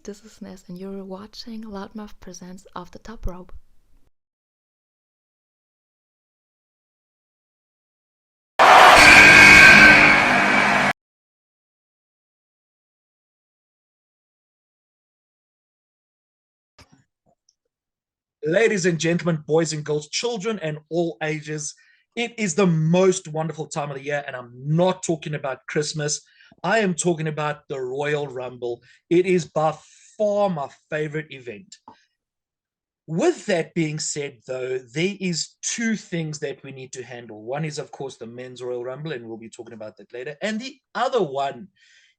this is Ness, and you're watching Loudmouth Presents Off the Top Rope. Ladies and gentlemen, boys and girls, children and all ages, it is the most wonderful time of the year, and I'm not talking about Christmas. I am talking about the Royal Rumble. It is by far my favorite event. With that being said, though, there is two things that we need to handle. One is, of course, the men's Royal Rumble, and we'll be talking about that later. And the other one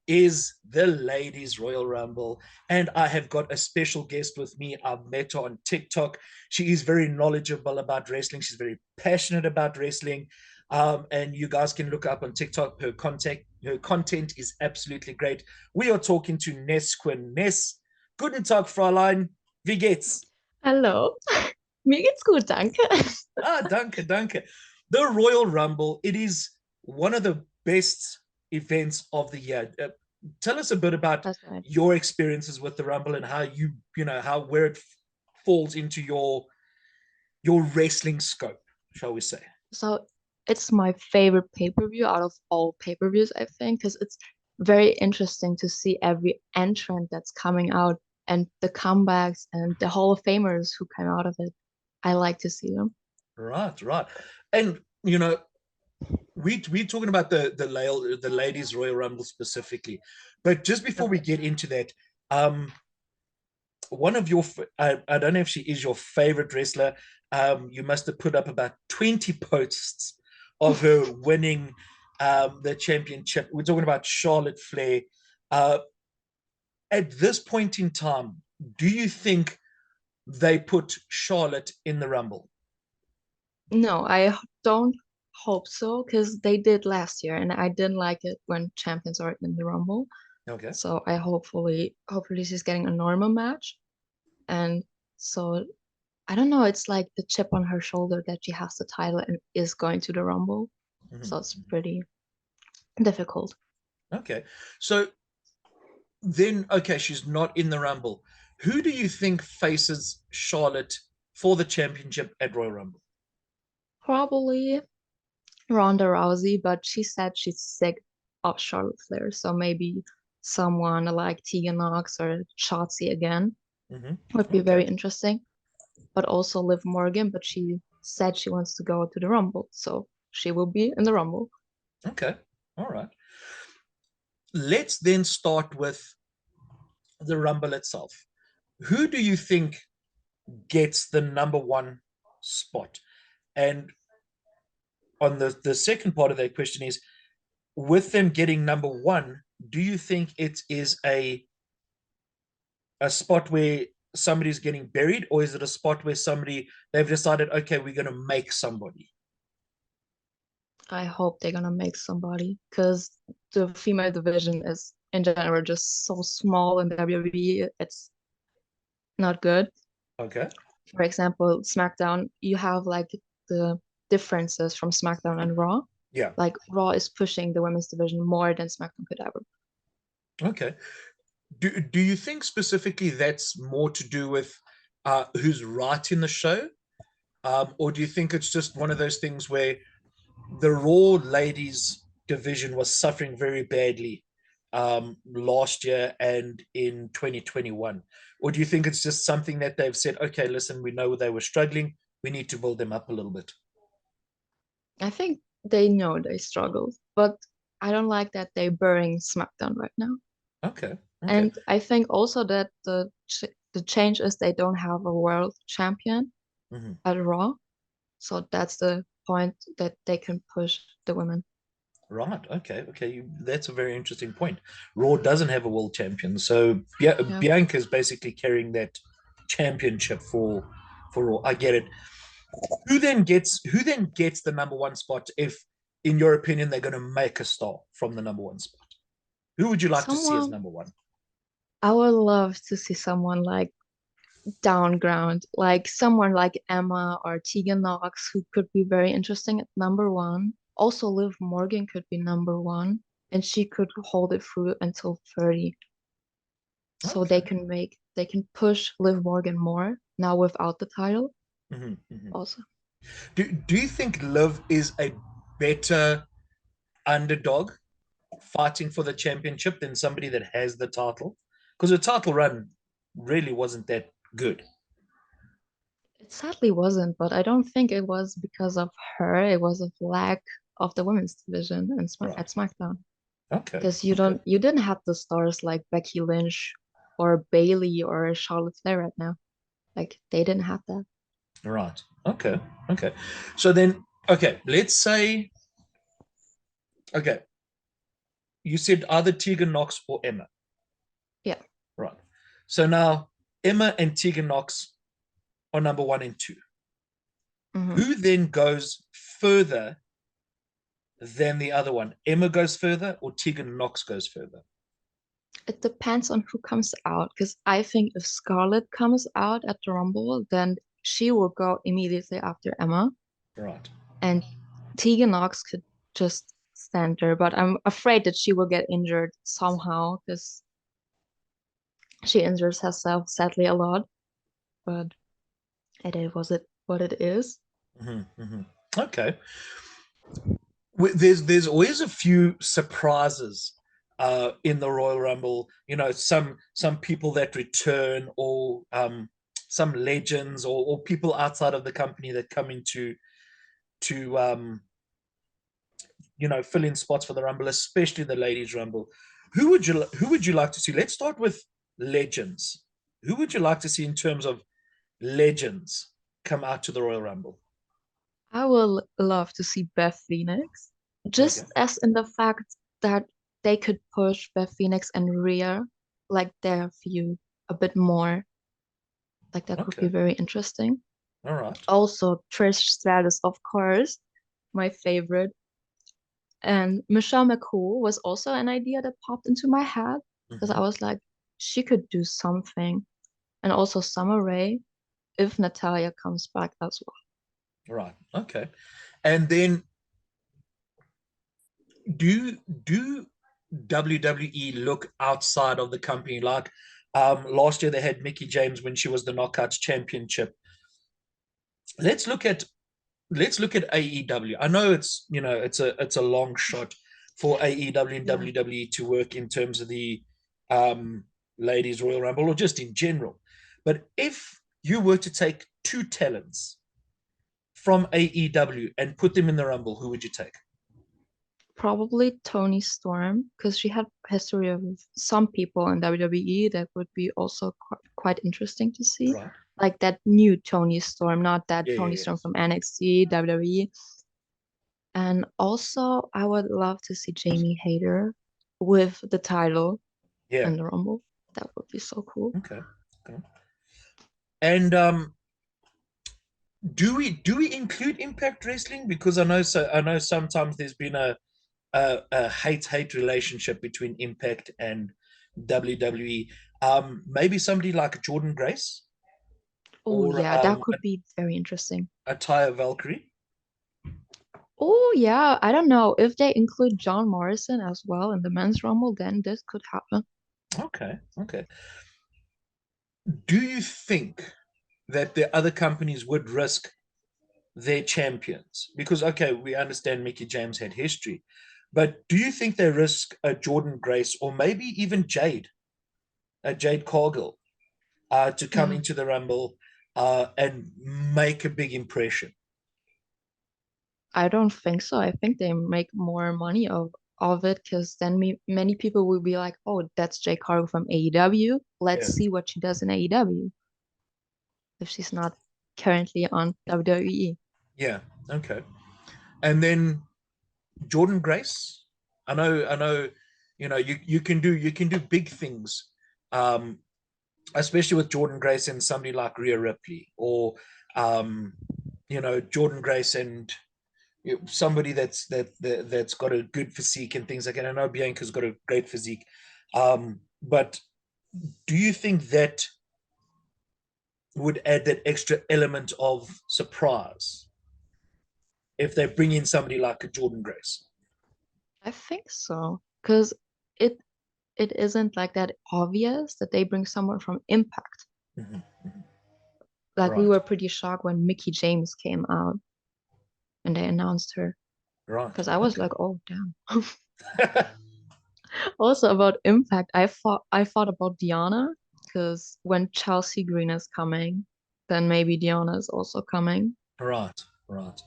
is the ladies Royal Rumble. And I have got a special guest with me. I've met her on TikTok. She is very knowledgeable about wrestling. She's very passionate about wrestling. And you guys can look up on TikTok. Her content is absolutely great. We are talking to Ness Quinn. Ness, guten Tag, Fräulein. Wie geht's? Hallo, mir geht's gut, danke. Danke, danke. The Royal Rumble, it is one of the best events of the year. Tell us a bit about Right. your experiences with the Rumble and how where it falls into your wrestling scope, shall we say? So it's my favorite pay-per-view out of all pay-per-views, I think, because it's very interesting to see every entrant that's coming out and the comebacks and the Hall of Famers who came out of it. I like to see them. Right. And we're talking about the ladies Royal Rumble specifically, but just before we get into that, one of your I don't know if she is your favorite wrestler. You must have put up about 20 posts of her winning the championship. We're talking about Charlotte Flair. At this point in time, do you think they put Charlotte in the Rumble? No, I don't hope so, because they did last year, and I didn't like it when champions are in the Rumble. Okay. So I hopefully she's getting a normal match. And so I don't know, it's like the chip on her shoulder that she has the title and is going to the Rumble. Mm-hmm. So it's pretty difficult. Okay. So then, okay, she's not in the Rumble. Who do you think faces Charlotte for the championship at Royal Rumble? Probably Ronda Rousey, but she said she's sick of Charlotte Flair. So maybe someone like Tegan Knox or Shotzi again would be very interesting. But also Liv Morgan, but she said she wants to go to the Rumble. So she will be in the Rumble. Okay. All right. Let's then start with the Rumble itself. Who do you think gets the number one spot? And on the second part of that question is, with them getting number one, do you think it is a spot where somebody's getting buried, or is it a spot where they've decided, okay, we're going to make somebody? I hope they're gonna make somebody, because the female division is in general just so small in WWE. It's not good. Okay. For example, SmackDown, you have like the differences from SmackDown and Raw. Yeah. Like Raw is pushing the women's division more than SmackDown could ever. Okay. Do you think specifically that's more to do with who's writing the show? Or do you think it's just one of those things where the Raw ladies division was suffering very badly last year and in 2021? Or do you think it's just something that they've said, okay, listen, we know they were struggling, we need to build them up a little bit? I think they know they struggled, but I don't like that they're burying SmackDown right now. Okay. And I think also that the change is they don't have a world champion at Raw. So that's the point that they can push the women. Right. Okay. That's a very interesting point. Raw doesn't have a world champion, so yeah, Bianca is basically carrying that championship for Raw. I get it. Who then gets the number one spot if, in your opinion, they're going to make a star from the number one spot? Who would you like to see as number one? I would love to see someone like down ground, like someone like Emma or Tegan Knox, who could be very interesting at number one. Also, Liv Morgan could be number one, and she could hold it through until 30. so Okay. they can push Liv Morgan more now without the title Mhm. also. Do you think Liv is a better underdog fighting for the championship than somebody that has the title? Because the title run really wasn't that good. It sadly wasn't, but I don't think it was because of her. It was a lack of the women's division and at Right. SmackDown. Okay. Because Okay. you didn't have the stars like Becky Lynch or Bailey or Charlotte Flair right now. Like they didn't have that. Right. Okay. Okay. So then, okay, let's say, okay, you said either Tegan Knox or Emma. Yeah. Right. So now Emma and Tegan Knox are number one and two. Hmm. Who then goes further than the other one? Emma goes further or Tegan Knox goes further? It depends on who comes out. Because I think if Scarlett comes out at the Rumble, then she will go immediately after Emma, Right. and Tegan Knox could just stand there. But I'm afraid that she will get injured somehow because she injures herself sadly a lot. But it is was it what it is. Mm-hmm. Okay. There's always a few surprises in the Royal Rumble. You know, some people that return, or some legends, or people outside of the company that come into to fill in spots for the Rumble, especially the Ladies Rumble. Who would you like to see? Let's start with legends. Who would you like to see in terms of legends come out to the Royal Rumble? I will love to see Beth Phoenix, Okay. just as in the fact that they could push Beth Phoenix and Rhea, like their feud a bit more. Like that could be Okay. very interesting. All right. Also, Trish Stratus, of course, my favorite. And Michelle McCool was also an idea that popped into my head because I Mm-hmm. was like, she could do something. And also Summer Rae, if Natalia comes back as well. Right. Okay. And then do WWE look outside of the company? Like last year they had Mickey James when she was the Knockouts Championship. Let's look at let's look at AEW. I know it's a long shot for AEW and Yeah. WWE to work in terms of the um, ladies Royal Rumble or just in general. But if you were to take two talents from AEW and put them in the Rumble, who would you take? Probably Tony Storm, because she had history of some people in WWE that would be also quite interesting to see. Right. Like that new Tony Storm, not that Yeah, Tony yeah, Storm from NXT, WWE. And also, I would love to see Jamie Hayter with the title yeah. in the Rumble. That would be so cool. Okay. Okay. And do we include Impact Wrestling? Because I know sometimes there's been a hate relationship between Impact and WWE. Maybe somebody like Jordan Grace Oh, or yeah, that could be very interesting. a Taya Valkyrie. Oh, yeah, I don't know. If they include John Morrison as well in the men's Rumble, then this could happen. Okay, okay. Do you think that the other companies would risk their champions? Because okay, we understand Mickey James had history, but do you think they risk a Jordan Grace or maybe even Jade Cargill, to come Mm, into the Rumble and make a big impression? I don't think so. I think they make more money of it because then many people will be like, oh, that's Jay Cargill from AEW. Let's Yeah, see what she does in AEW if she's not currently on WWE. yeah, okay. And then Jordan Grace. I know, you can do big things, um, especially with Jordan Grace and somebody like Rhea Ripley, or um, Jordan Grace and somebody that's got a good physique and things like that. I know Bianca's got a great physique, but do you think that would add that extra element of surprise if they bring in somebody like a Jordan Grace? I think so because it. it isn't like that obvious that they bring someone from Impact. Mhm, mhm. Like we Right, were pretty shocked when Mickey James came out and they announced her. right. Because I was Okay. like, oh damn. Also about Impact, I thought about Diana because when Chelsea Green is coming, then maybe Diana is also coming. Right, right.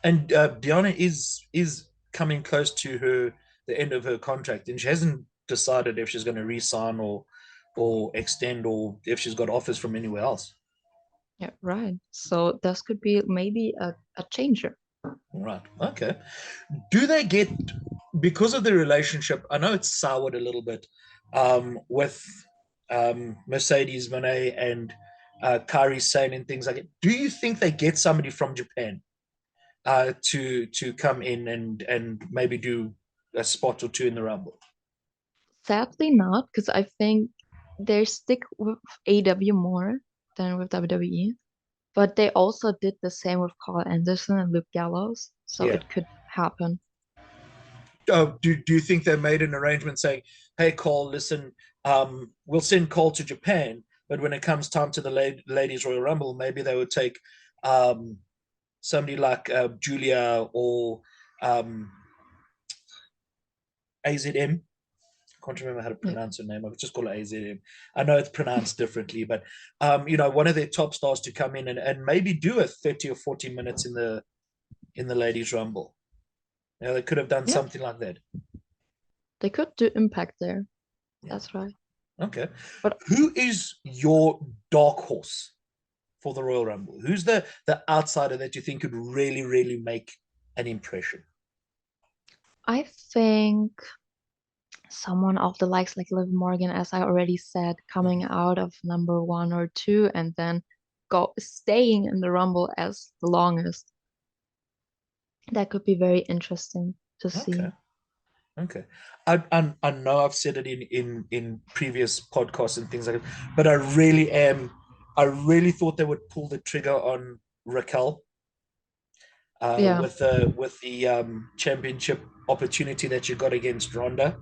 And Diana is coming close to the end of her contract, and she hasn't decided if she's going to resign or extend, or if she's got offers from anywhere else. Yeah, right. So this could be maybe a changer. Right. Okay. Do they get, because of the relationship? I know it's soured a little bit with Mercedes Monet and Kairi Sane and things like it. Do you think they get somebody from Japan to come in and maybe do a spot or two in the Rumble? Sadly not, because I think they stick with AW more than with WWE. But they also did the same with Carl Anderson and Luke Gallows, so Yeah. it could happen. Do you think they made an arrangement saying, "Hey, Cole, listen, we'll send Cole to Japan, but when it comes time to the ladies Royal Rumble, maybe they would take um, somebody like Julia or um, AZM. I can't remember how to Yeah, pronounce her name. I would just call her AZM. I know it's pronounced differently, but one of their top stars to come in and maybe do a 30 or 40 minutes in the ladies Rumble. They could have done yeah, something like that. they could do Impact there. Yeah. That's right. Okay. But Who is your dark horse for the Royal Rumble? Who's the outsider that you think could really, really make an impression? I think someone of the likes like Liv Morgan, as I already said, coming Mhm. out of number one or two and then go staying in the Rumble as the longest. That could be very interesting to Okay. see. Okay. I know I've said it in previous podcasts and things like that, but I really thought they would pull the trigger on Raquel Yeah, with the championship opportunity that you got against Ronda.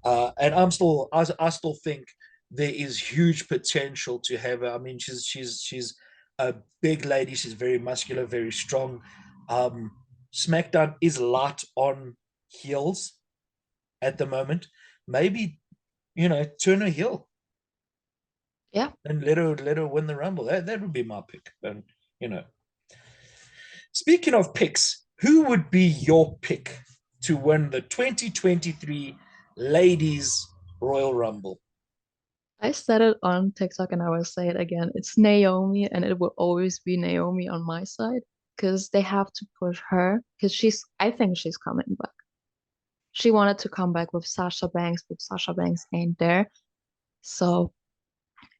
And I still think there is huge potential to have her. I mean, she's a big lady. She's very muscular, very strong. Um, SmackDown is light on heels at the moment. Maybe turn her heel yeah. and let her win the Rumble. That would be my pick. And you know, speaking of picks, who would be your pick to win the 2023 Ladies Royal Rumble? I said it on TikTok and I will say it again. It's Naomi, and it will always be Naomi on my side because they have to push her because I think she's coming back. She wanted to come back with Sasha Banks, but Sasha Banks ain't there. So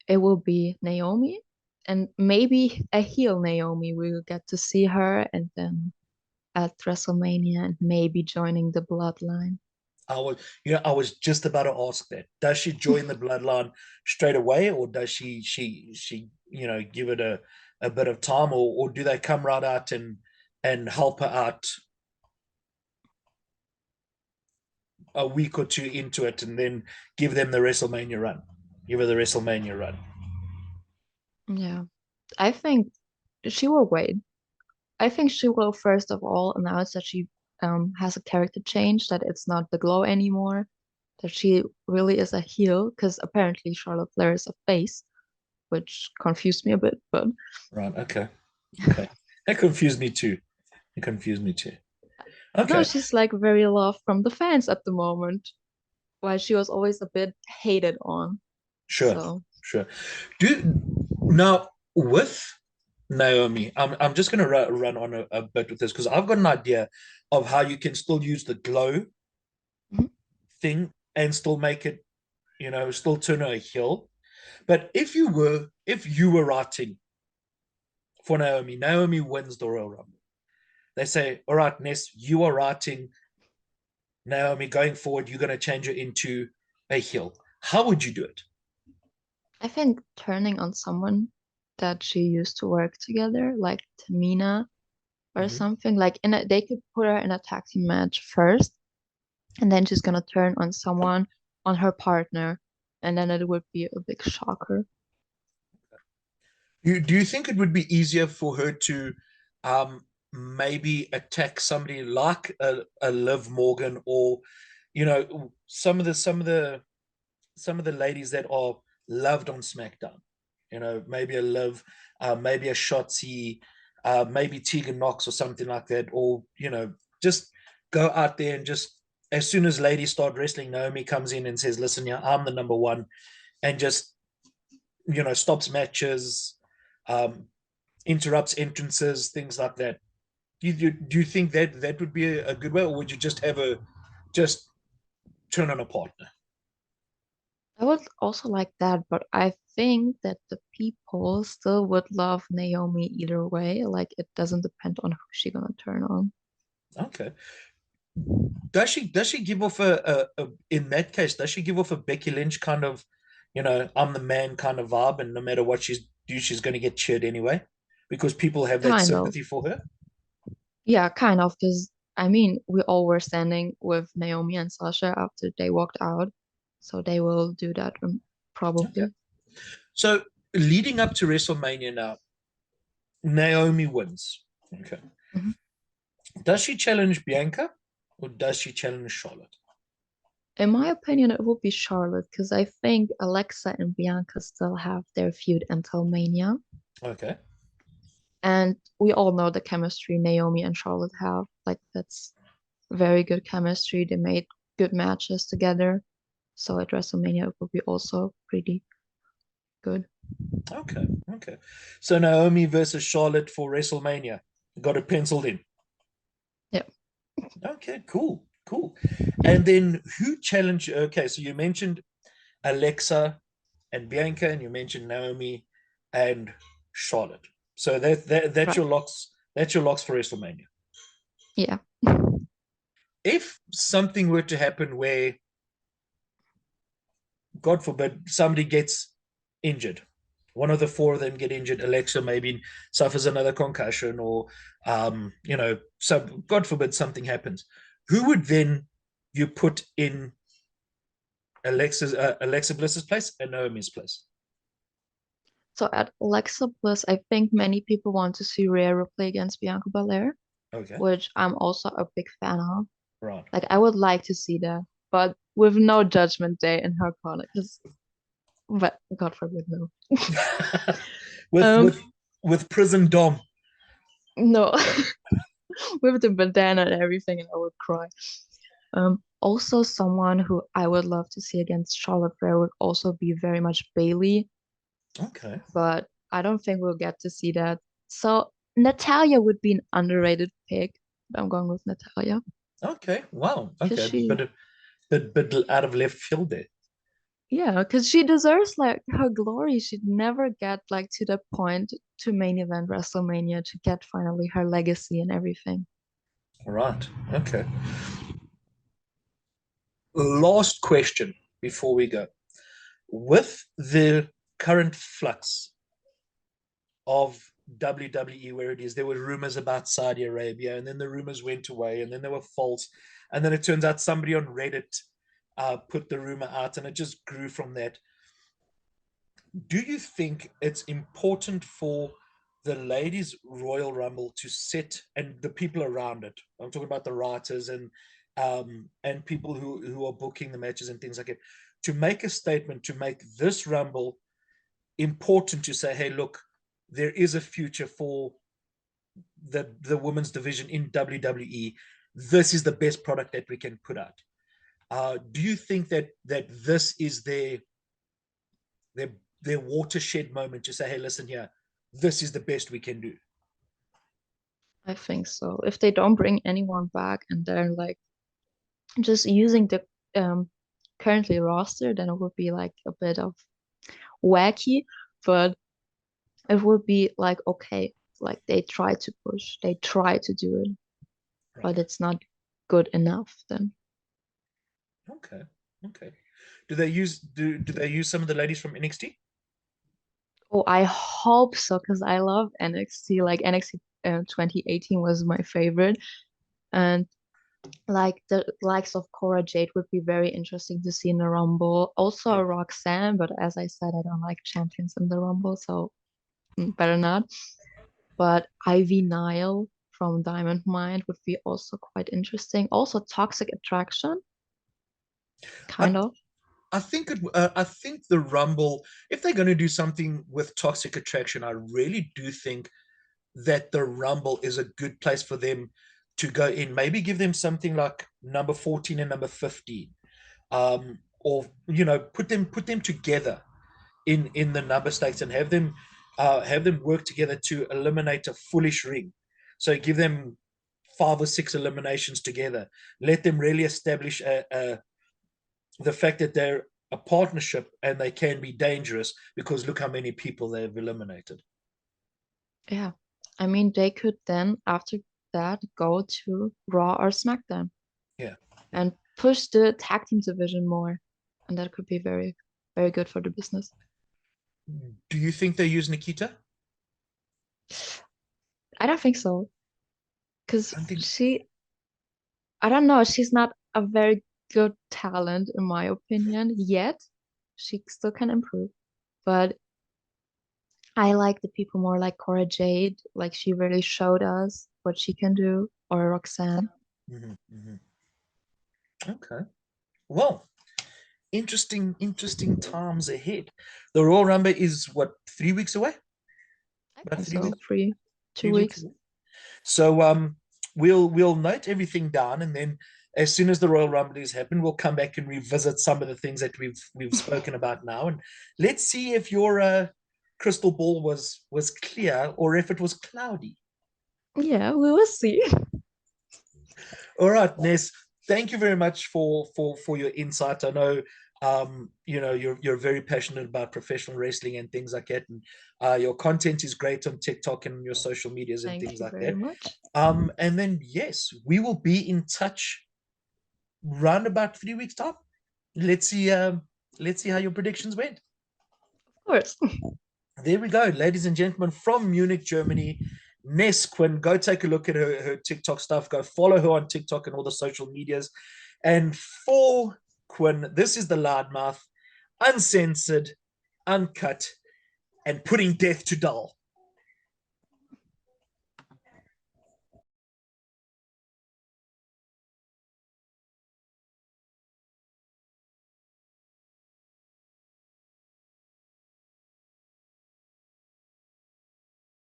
it will be Naomi and maybe a heel Naomi. We will get to see her and then at WrestleMania and maybe joining the bloodline. I was just about to ask that. Does she join the bloodline straight away, or does she give it a bit of time, or do they come right out and help her out a week or two into it, and then give them the WrestleMania run, give her the WrestleMania run? Yeah, I think she will wait. I think she will first of all announce that she has a character change, that it's not the glow anymore, that she really is a heel, because apparently Charlotte Flair is a face, which confused me a bit, but Right. Okay. Okay. That confused me too. It confused me too. no, Okay. she's like very loved from the fans at the moment, while she was always a bit hated on. Sure. So Sure. Do now with Naomi, I'm just going to run on a bit with this because I've got an idea of how you can still use the glow mhm. thing and still make it, still turn her a heel. But if you were writing for Naomi, Naomi wins the Royal Rumble. They say, all right, Ness, you are writing Naomi going forward. You're going to change her into a heel. How would you do it? I think turning on someone that she used to work together, like Tamina or Mm-hmm. something, like they could put her in a tag team match first, and then she's gonna turn on someone. on her partner, and then it would be a big shocker. Do you think it would be easier for her to maybe attack somebody like a Liv Morgan, or some of the ladies that are loved on SmackDown? Maybe a Liv, maybe a Shotzi, maybe Tegan Knox or something like that, or just go out there and just as soon as ladies start wrestling, Naomi comes in and says, "Listen, yeah, I'm the number one," and just stops matches, um, interrupts entrances, things like that. Do you think that that would be a good way, or would you just have a just turn on a partner? I would also like that, but I think that the people still would love Naomi either way. Like it doesn't depend on who she's gonna turn on. Okay. Does she give off a in that case, does she give off a Becky Lynch kind of, I'm the man kind of vibe, and no matter what she's going to get cheered anyway, because people have that Kind of. sympathy for her? Yeah, kind of, because I mean, we all were standing with Naomi and Sasha after they walked out, so they will do that Okay. probably. So leading up to WrestleMania now, Naomi wins. Okay. Mhm. Does she challenge Bianca or does she challenge Charlotte? In my opinion, it would be Charlotte because I think Alexa and Bianca still have their feud until Mania. Okay. And we all know the chemistry Naomi and Charlotte have. Like, that's very good chemistry. They made good matches together. So at WrestleMania, it will be also pretty good. Okay. Okay. So Naomi versus Charlotte for WrestleMania. Got it penciled in. Yeah. Okay, cool. Cool. And then who challenged? Okay, so you mentioned Alexa and Bianca, and you mentioned Naomi and Charlotte. So that's Right. your locks. That's your locks for WrestleMania. Yeah. If something were to happen where, God forbid, somebody gets injured, one of the four of them get injured. Alexa maybe suffers another concussion, or God forbid something happens. Who would then you put in Alexa Bliss's place and Naomi's place? So at Alexa Bliss, I think many people want to see Rhea Ripley against Bianca Belair, Okay, which I'm also a big fan of. right. Like, I would like to see that, but with no Judgment Day in her corner, because, but God forbid, no. with Um, with with Prison Dom. no, with the bandana and everything, and I would cry. Also someone who I would love to see against Charlotte Flair would also be very much Bailey, Okay. but I don't think we'll get to see that. So Natalia would be an underrated pick. I'm going with Natalia Okay. Wow. because Okay. she, Bit out of left field there. yeah, because she deserves like her glory. She'd never get like to the point to main event WrestleMania to get finally her legacy and everything. Right. Okay. Last question before we go. With the current flux of WWE where it is, there were rumors about Saudi Arabia, and then the rumors went away, and then they were false, and then it turns out somebody on Reddit put the rumor out, and it just grew from that. Do you think it's important for the ladies Royal Rumble to sit, and the people around it? I'm talking about the writers and people who are booking the matches and things like it, to make a statement, to make this Rumble important, to say, hey, look, there is a future for the women's division in WWE. This is the best product that we can put out. Do you think that this is their their watershed moment to say, hey, listen here, this is the best we can do? I think so. If they don't bring anyone back and they're like just using the currently roster, then it would be like a bit of wacky, but it would be like okay, like they try to push, they try to do it, but Right. it's not good enough then. Okay. Okay. Do they use some of the ladies from NXT? Oh, I hope so because I love NXT. Like NXT 2018 was my favorite, and Like the likes of Cora Jade would be very interesting to see in the Rumble. Also Yeah. a Roxanne, but as I said, I don't like champions in the Rumble, so better not. But Ivy Nile from Diamond Mine would be also quite interesting. Also Toxic Attraction, I, kind of. I think the Rumble, if they're going to do something with Toxic Attraction, I really do think that the Rumble is a good place for them to go in. Maybe give them something like number 14 and number 15. Or put them together in the number stakes and have them work together to eliminate a foolish ring. So give them 5 or 6 eliminations together. Let them really establish the fact that they're a partnership and they can be dangerous because look how many people they've eliminated. Yeah. I mean, they could then, after that, go to Raw or SmackDown Yeah. and push the tag team division more. And that could be very, very good for the business. Do you think they use Nikita? I don't think so. Because I don't think. I don't know, she's not a very good talent, in my opinion, yet. She still can improve. But I like the people more like Cora Jade. Like she really showed us what she can do, or Roxanne. Mhm, mhm. Okay. Well, interesting times ahead. The Royal Rumble is what, 3 weeks away? I About think three so. weeks. 2 weeks. 3 weeks away. So we'll note everything down, and then as soon as the Royal Rumble has happened, we'll come back and revisit some of the things that we've spoken about now, and let's see if your crystal ball was clear or if it was cloudy. Yeah, we will see. All right, Ness. Thank you very much for your insight. I know you're very passionate about professional wrestling and things like that, and your content is great on TikTok and your social medias and Thank things you like very that. much. And then yes, we will be in touch round about 3 weeks time. Let's see. Let's see how your predictions went. Of course. There we go, ladies and gentlemen, from Munich, Germany. Ness Quinn, go take a look at her TikTok stuff. Go follow her on TikTok and all the social medias. And for Quinn, this is the loudmouth, uncensored, uncut, and putting death to dull.